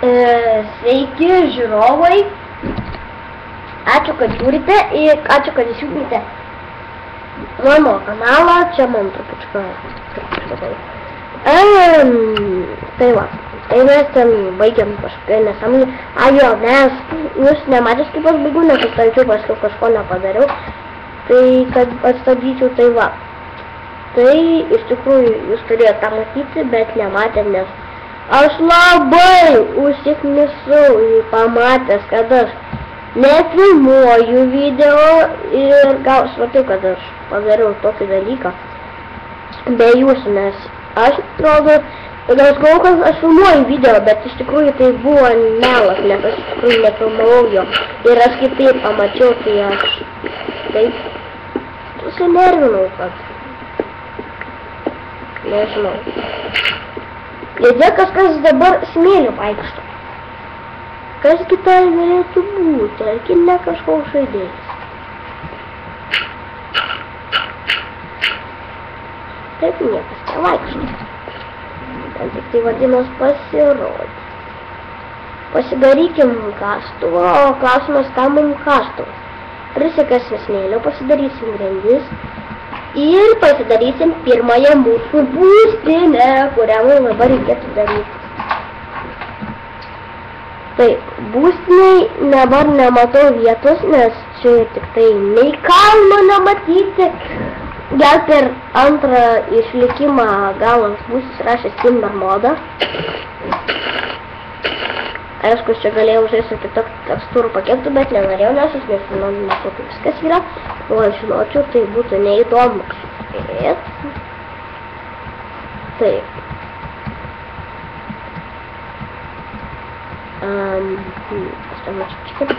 Sveiki žiūrovai, ačiū, kad žiūrite ir ačiū, kad įsijungite mano kanalą, čia man trupučiuką. Tai va, tai mes ten baigiam kažkokią nesąmonę. Jo, nes jūs nematės, kaip aš baigiu, nes atstatyčiau, paskiau kažko nepadariau. Tai kad atstabdyčiau, tai va. Tai iš tikrųjų jūs turėjote tą matyti, bet nematėt, nes aš labai užsiknisau pamatęs, kad aš nefilmuoju video ir gal supratau, kad aš padariau tokį dalyką be jūsų, nes aš atrodo, kad aš galvoju, kad aš filmuoju video, bet iš tikrųjų tai buvo melas, nes aš iš tikrųjų nefilmavau jo. Ir aš kaip taip pamačiau, tai aš taip susinervinau, kad nežinau. Ir dėl kažkas dabar smėliu vaikšto. Kas kita galėtų būti, argi ne kažkoks žaidėjas. Taip niekas nevaikšto. Ten tik tai vadinas pasirodė. Pasidarykim kastuvą, o klausimas, ką mum kastuvas. Prisikasim smėlio, pasidarysim grindis. Ir pasidarysim pirmąją mūsų būstinę, kurią mums dabar reikėtų daryti. Taip, būstiniai dabar nematau vietos, nes čia tik tai nei kalno nematyti. Gal per antrą išlikimą gal aš būsiu rašęs Timber modą. Aišku, čia galėjau žaisti kitokį tekstūrų paketų, bet nenorėjau, nes aš nežinau, kaip viskas yra. O aš žinočiau, tai būtų neįdomu. Taip. Aš tam ačiū.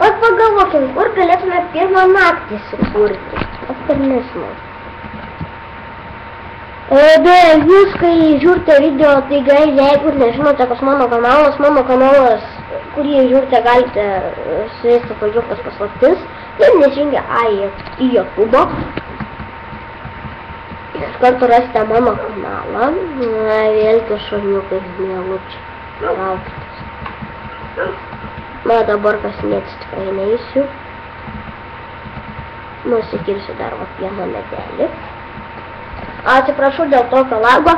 O pagalvokim, kur galėtume pirmą naktį sukurti. Aš per nežinau. Bet jūs, kai žiūrite video, tai gal, jeigu nežinote, kas mano kanalas, kurį žiūrite, galite susirasti Pradžiukas paslaptis, ir nesijungia į YouTube. Iš karto rasite mano kanalą, vėlgi šuniukai mielučiai, raukitės. Na, dabar kasinėtis tikrai neįsiu. Nusikirsiu dar vieną medelį. Atsiprašau dėl tokio lago.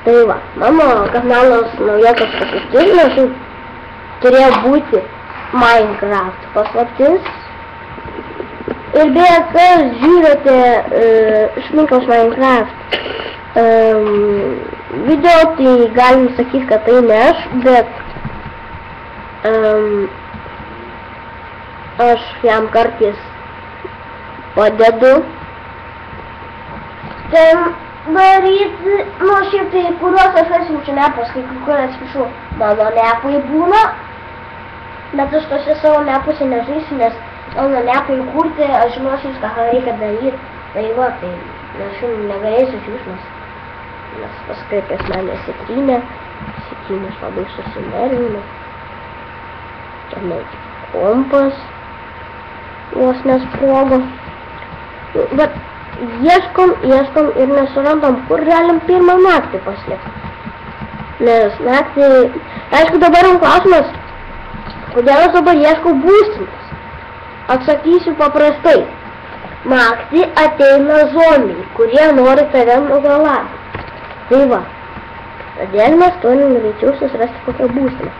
Tai va, mano kanalas naujokas paslaptis, nes turėjo būti Minecraft paslaptis. Ir beje, kas žiūrite Šminkaus Minecraft video, tai galim sakyti, kad tai ne aš, bet aš jam kartais padedu ten daryti, nu šiaip tai, kuriuos aš atsiunčiu nepus, kai kur atsiprašau, mano nepai būna, bet aš tose savo nepuose nežaisiu, nes mano nepai kurti, aš žinosiu, ką reikia daryti, tai va, tai aš jums negalėsiu žiūrėti, nes paskui pas mane sitrynės labai susinervino. Čia net kompas vos nesprogo. Bet ieškom ir nesurandam, kur galim pirmą naktį paslėpti. Nes naktį, aišku, dabar klausimas, kodėl aš dabar ieškau būstinės. Atsakysiu paprastai. Naktį ateina zombiai, kurie nori tave nugalabinti. Tai va, todėl mes turim greičiau susirasti kokią būstinę.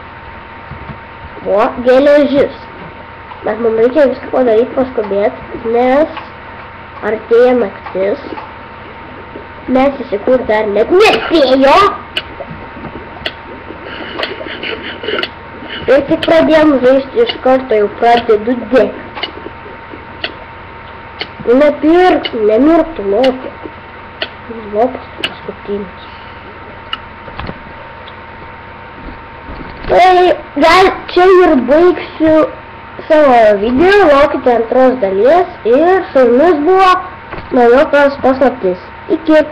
O, geležis. Bet mums reikia viską padaryti, paskubėti, nes artėja naktis. Mes įsikurt dar net nespėjo. Ir tik pradėjom žaisti, iš karto jau pradedu degti. Nemirktų lopė. Lopas paskutinis. Tai gal čia ir baigsiu savo video, laukite antros dalies ir su jumis buvo Naujokas paslaptis. Iki!